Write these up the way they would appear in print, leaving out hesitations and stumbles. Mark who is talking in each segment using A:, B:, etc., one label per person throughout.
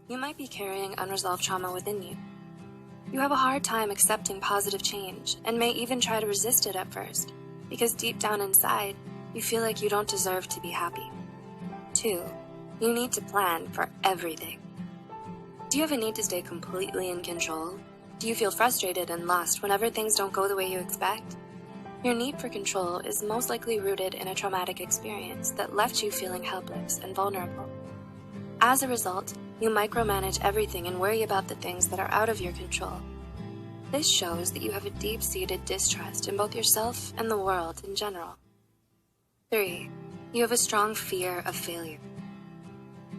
A: you might be carrying unresolved trauma within you. You have a hard time accepting positive change and may even try to resist it at first, because deep down inside, you feel like you don't deserve to be happy. 2. You need to plan for everything. Do you have a need to stay completely in control? Do you feel frustrated and lost whenever things don't go the way you expect? Your need for control is most likely rooted in a traumatic experience that left you feeling helpless and vulnerable. As a result, you micromanage everything and worry about the things that are out of your control. This shows that you have a deep-seated distrust in both yourself and the world in general. 3. You have a strong fear of failure.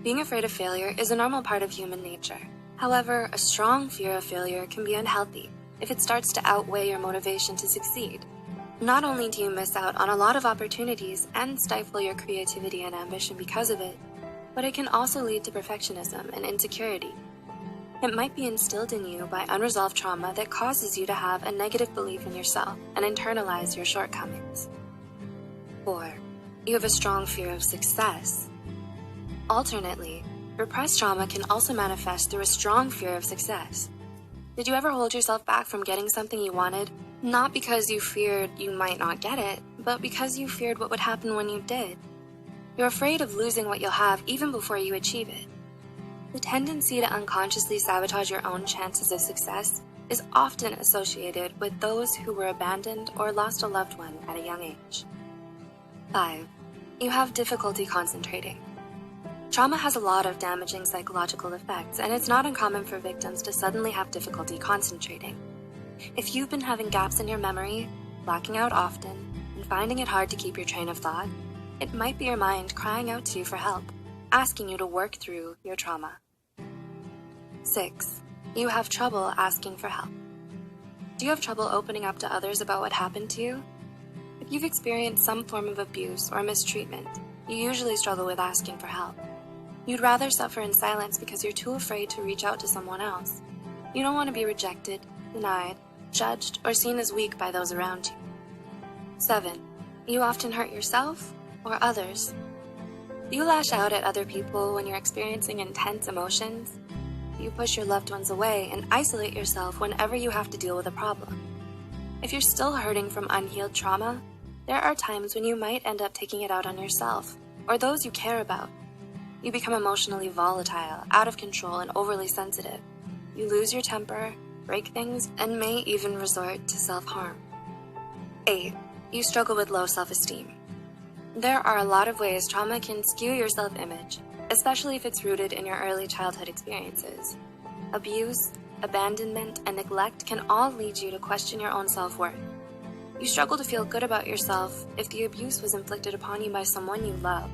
A: Being afraid of failure is a normal part of human nature. However, a strong fear of failure can be unhealthy if it starts to outweigh your motivation to succeed. Not only do you miss out on a lot of opportunities and stifle your creativity and ambition because of it, but it can also lead to perfectionism and insecurity. It might be instilled in you by unresolved trauma that causes you to have a negative belief in yourself and internalize your shortcomings. 4. You have a strong fear of success. Alternately, repressed trauma can also manifest through a strong fear of success. Did you ever hold yourself back from getting something you wanted, not because you feared you might not get it, but because you feared what would happen when you did? You're afraid of losing what you'll have even before you achieve it. The tendency to unconsciously sabotage your own chances of success is often associated with those who were abandoned or lost a loved one at a young age. 5. You have difficulty concentrating. Trauma has a lot of damaging psychological effects, and it's not uncommon for victims to suddenly have difficulty concentrating. If you've been having gaps in your memory, blacking out often, and finding it hard to keep your train of thought, it might be your mind crying out to you for help, asking you to work through your trauma. 6. You have trouble asking for help. Do you have trouble opening up to others about what happened to you? If you've experienced some form of abuse or mistreatment, you usually struggle with asking for help. You'd rather suffer in silence because you're too afraid to reach out to someone else. You don't want to be rejected, denied, judged, or seen as weak by those around you. 7. You often hurt yourself or others. Do you lash out at other people when you're experiencing intense emotions? Do you push your loved ones away and isolate yourself whenever you have to deal with a problem? If you're still hurting from unhealed trauma, there are times when you might end up taking it out on yourself or those you care about. You become emotionally volatile, out of control, and overly sensitive. You lose your temper, break things, and may even resort to self-harm. 8. You struggle with low self-esteem. There are a lot of ways trauma can skew your self-image, especially if it's rooted in your early childhood experiences. Abuse, abandonment, and neglect can all lead you to question your own self-worth. You struggle to feel good about yourself if the abuse was inflicted upon you by someone you love.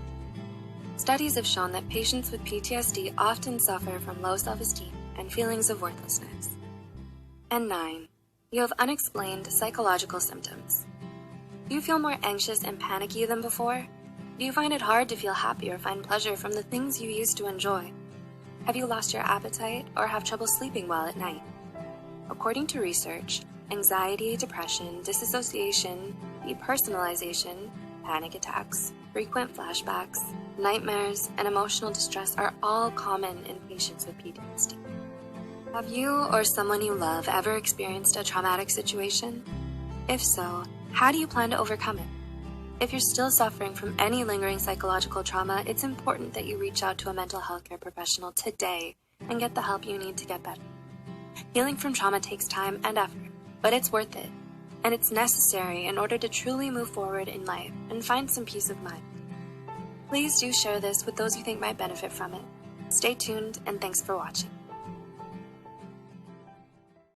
A: Studies have shown that patients with PTSD often suffer from low self-esteem and feelings of worthlessness. And 9. You have unexplained psychological symptoms. Do you feel more anxious and panicky than before? Do you find it hard to feel happy or find pleasure from the things you used to enjoy? Have you lost your appetite or have trouble sleeping well at night? According to research, anxiety, depression, disassociation, depersonalization, panic attacks, frequent flashbacks, nightmares, and emotional distress are all common in patients with PTSD. Have you or someone you love ever experienced a traumatic situation? If so, how do you plan to overcome it? If you're still suffering from any lingering psychological trauma, it's important that you reach out to a mental health care professional today and get the help you need to get better. Healing from trauma takes time and effort, but it's worth it, and it's necessary in order to truly move forward in life and find some peace of mind. Please do share this with those you think might benefit from it. Stay tuned, and thanks for watching.